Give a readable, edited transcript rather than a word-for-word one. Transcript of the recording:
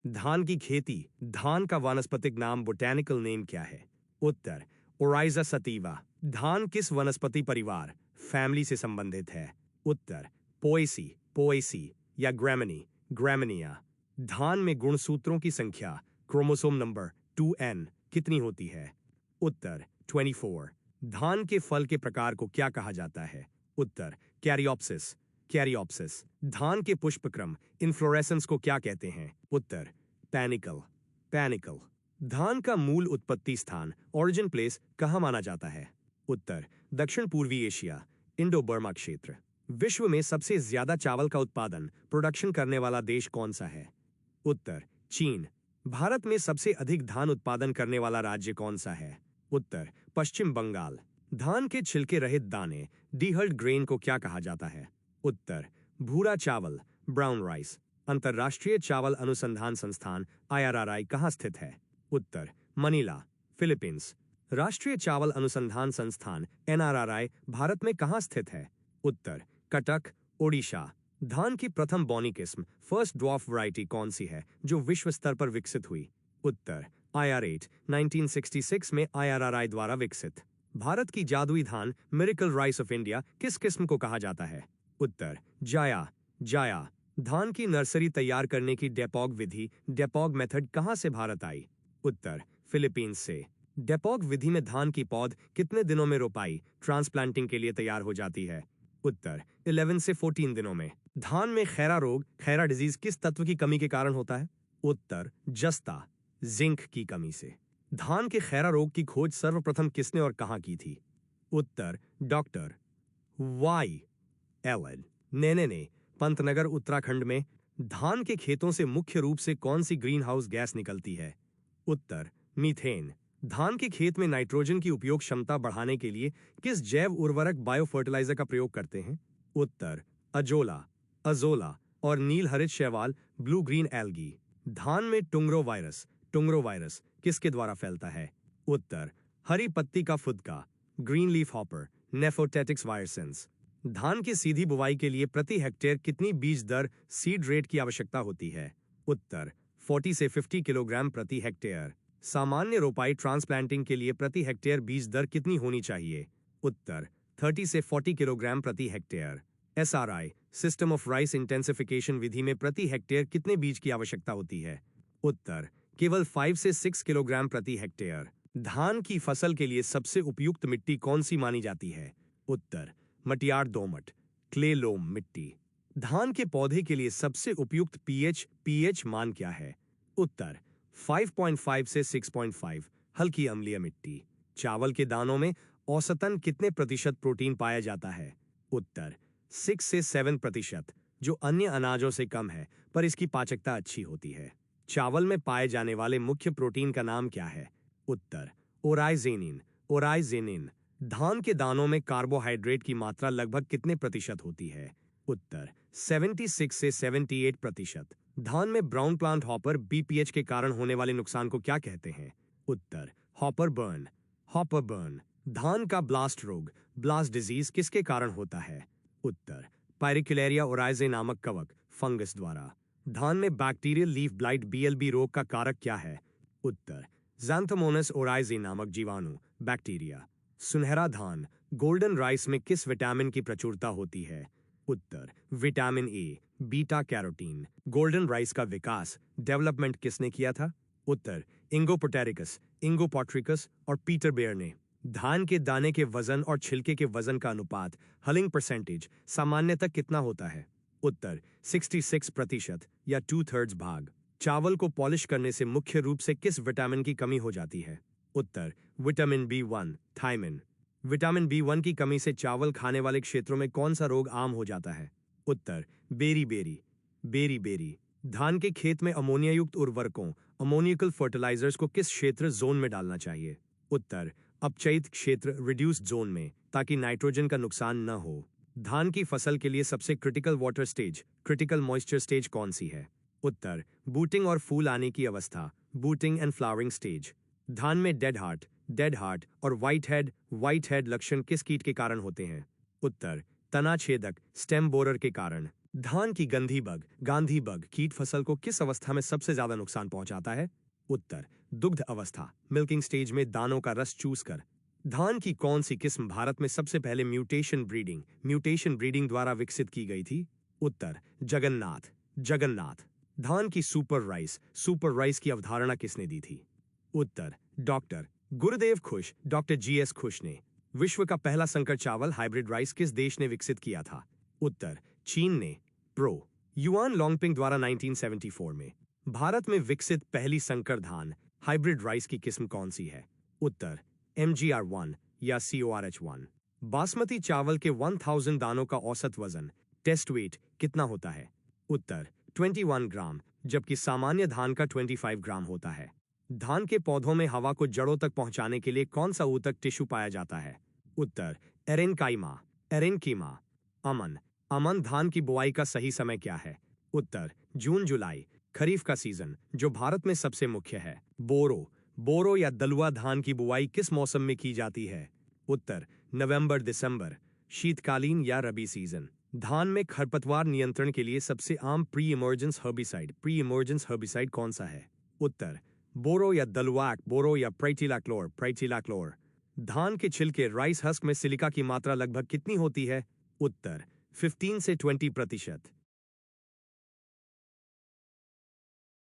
धान की खेती, धान का वानस्पतिक नाम बोटैनिकल नेम क्या है? उत्तर ओराइजा सतीवा। धान किस वनस्पति परिवार फैमिली से संबंधित है? उत्तर पोएसी, पोएसी या ग्रैमिनी, ग्रैमिनिया। धान में गुणसूत्रों की संख्या क्रोमोसोम नंबर 2n कितनी होती है? उत्तर 24। धान के फल के प्रकार को क्या कहा जाता है? उत्तर कैरियोप्सिस, कैरियोप्सिस। धान के पुष्पक्रम इन्फ्लोरेसेंस को क्या कहते हैं? उत्तर पैनिकल, पैनिकल। धान का मूल उत्पत्ति स्थान ओरिजिन प्लेस कहाँ माना जाता है? उत्तर दक्षिण पूर्वी एशिया, इंडो बर्मा क्षेत्र। विश्व में सबसे ज्यादा चावल का उत्पादन प्रोडक्शन करने वाला देश कौन सा है? उत्तर चीन। भारत में सबसे अधिक धान उत्पादन करने वाला राज्य कौन सा है? उत्तर पश्चिम बंगाल। धान के छिलके रहित दाने डीहल्ड ग्रेन को क्या कहा जाता है? उत्तर भूरा चावल, ब्राउन राइस। अंतर्राष्ट्रीय चावल अनुसंधान संस्थान IRRI कहाँ स्थित है? उत्तर मनीला, फिलीपींस। राष्ट्रीय चावल अनुसंधान संस्थान NRRI भारत में कहाँ स्थित है? उत्तर कटक, ओडिशा। धान की प्रथम बौनी किस्म फर्स्ट ड्वार्फ वैरायटी कौन सी है जो विश्व स्तर पर विकसित हुई? उत्तर IR8 1966 में IRRI द्वारा विकसित। भारत की जादुई धान मिरेकल राइस ऑफ इंडिया किस किस्म को कहा जाता है? उत्तर जाया, जाया। धान की नर्सरी तैयार करने की डेपॉग विधि डेपॉग मेथड कहाँ से भारत आई? उत्तर फिलीपींस से। डेपॉग विधि में धान की पौध कितने दिनों में रोपाई ट्रांसप्लांटिंग के लिए तैयार हो जाती है? उत्तर 11 से 14 दिनों में। धान में खैरा रोग खैरा डिजीज किस तत्व की कमी के कारण होता है? उत्तर जस्ता, जिंक की कमी से। धान के खैरा रोग की खोज सर्वप्रथम किसने और कहां की थी? उत्तर डॉक्टर वाई एलन नेने ने पंतनगर उत्तराखंड में। धान के खेतों से मुख्य रूप से कौन सी ग्रीन हाउस गैस निकलती है? उत्तर मीथेन। धान के खेत में नाइट्रोजन की उपयोग क्षमता बढ़ाने के लिए किस जैव उर्वरक बायो फर्टिलाइजर का प्रयोग करते हैं? उत्तर अजोला, अजोला और नील हरित शैवाल ब्लू ग्रीन एल्गी। धान में टुंगरो वायरस किसके द्वारा फैलता है? उत्तर हरी पत्ती का फुदका, ग्रीन लीफ हॉपर, नेफोटेटिक्स वायरसेंस। धान की सीधी बुवाई के लिए प्रति हेक्टेयर कितनी बीज दर सीड रेट की आवश्यकता होती है? उत्तर 40 से 50 किलोग्राम प्रति हेक्टेयर। सामान्य रोपाई ट्रांसप्लांटिंग के लिए प्रति हेक्टेयर बीज दर कितनी होनी चाहिए? उत्तर 30 से 40 किलोग्राम प्रति hectare. SRI system of rice intensification विधि में प्रति हेक्टेयर कितने बीज की आवश्यकता होती है? उत्तर केवल 5 से 6 किलोग्राम प्रति हेक्टेयर। धान की फसल के लिए सबसे उपयुक्त मिट्टी कौन सी मानी जाती है? उत्तर मटियार दोमट, क्ले लोम मिट्टी। धान के पौधे के लिए सबसे उपयुक्त pH मान क्या है? उत्तर 5.5 से 6.5, हल्की अम्लीय मिट्टी। चावल के दानों में औसतन कितने प्रतिशत प्रोटीन पाया जाता है? उत्तर 6 से 7%, जो अन्य अनाजों से कम है पर इसकी पाचकता अच्छी होती है। चावल में पाए जाने वाले मुख्य प्रोटीन का नाम क्या है? उत्तर ओराइजेनिन, ओराइजेनिन। धान के दानों में कार्बोहाइड्रेट की मात्रा लगभग कितने प्रतिशत होती है? उत्तर 76 से 78%। धान में ब्राउन प्लांट हॉपर BPH के कारण होने वाले नुकसान को क्या कहते हैं? उत्तर हॉपर बर्न, हॉपर बर्न। धान का ब्लास्ट रोग ब्लास्ट डिजीज किसके कारण होता है? उत्तर पायरिकुलेरिया ओराइजे नामक कवक फंगस द्वारा। धान में बैक्टीरियल लीफ ब्लाइट BLB रोग का कारक क्या है? उत्तर ज़ैंथोमोनास ओराइजे नामक जीवाणु बैक्टीरिया। सुनहरा धान गोल्डन राइस में किस विटामिन की प्रचुरता होती है? उत्तर vitamin A, beta carotene. Golden rice का विकास डेवलपमेंट किसने किया था? उत्तर इंगोपोटेरिकस, इंगोपोट्रिकस और पीटर बेयर ने। धान के दाने के वजन और छिलके के वजन का अनुपात हलिंग परसेंटेज सामान्यतः कितना होता है? उत्तर 66% या 2/3 भाग। चावल को पॉलिश करने से मुख्य रूप से किस विटामिन की कमी हो जाती है? उत्तर vitamin B1, thiamine. Vitamin B1 की कमी से चावल खाने वाले क्षेत्रों में कौन सा रोग आम हो जाता है? उत्तर बेरी बेरी, बेरी बेरी। धान के खेत में अमोनिया युक्त उर्वरकों अमोनियकल फर्टिलाइजर्स को किस क्षेत्र जोन में डालना चाहिए? उत्तर अपचयित क्षेत्र रिड्यूस्ड जोन में, ताकि नाइट्रोजन का नुकसान न हो। धान की फसल के लिए सबसे critical water stage critical moisture stage कौन सी है? उत्तर बूटिंग और फूल आने की अवस्था बूटिंग एंड फ्लावरिंग स्टेज। धान में डेड हार्ट और व्हाइट हेड लक्षण किस कीट के कारण होते हैं? उत्तर तना छेदक स्टेम बोरर के कारण। धान की गंधी बग गांधी बग कीट फसल को किस अवस्था में सबसे ज्यादा नुकसान पहुंचाता है? उत्तर दुग्ध अवस्था, मिल्किंग स्टेज में दानों का रस चूस कर। धान की कौन सी किस्म भारत में सबसे पहले म्यूटेशन ब्रीडिंग द्वारा विकसित की गई थी? उत्तर जगन्नाथ जगन्नाथ। धान की सुपर राइस की अवधारणा किसने दी थी? उत्तर डॉक्टर गुरुदेव खुश, डॉक्टर GS खुश ने। विश्व का पहला संकर चावल हाइब्रिड राइस किस देश ने विकसित किया था? उत्तर चीन ने। प्रो युआन लोंगपिंग द्वारा 1974 में। भारत में विकसित पहली संकर धान हाइब्रिड राइस की किस्म कौन सी है? उत्तर MGR1 या CORH1। बासमती चावल के 1000 दानों का औसत वजन टेस्ट वेट कितना होता है? उत्तर 21 ग्राम, जबकि सामान्य धान का 25 ग्राम होता है। धान के पौधों में हवा को जड़ों तक पहुंचाने के लिए कौन सा ऊतक टिश्यू पाया जाता है? उत्तर एरेनकीमा। अमन धान की बुआई का सही समय क्या है? उत्तर जून जुलाई। खरीफ का सीजन जो भारत में सबसे मुख्य है। बोरो या दलुआ धान की बुआई किस मौसम में की जाती है? उत्तर नवंबर दिसंबर। शीतकालीन या रबी सीजन। धान में खरपतवार नियंत्रण के लिए सबसे आम प्री इमर्जेंस हर्बिसाइड कौन सा है? उत्तर बोरो या दलुआक, बोरो या प्रेटिलाक्लोर। धान के छिलके राइस हस्क में सिलिका की मात्रा लगभग कितनी होती है? उत्तर 15 से 20%।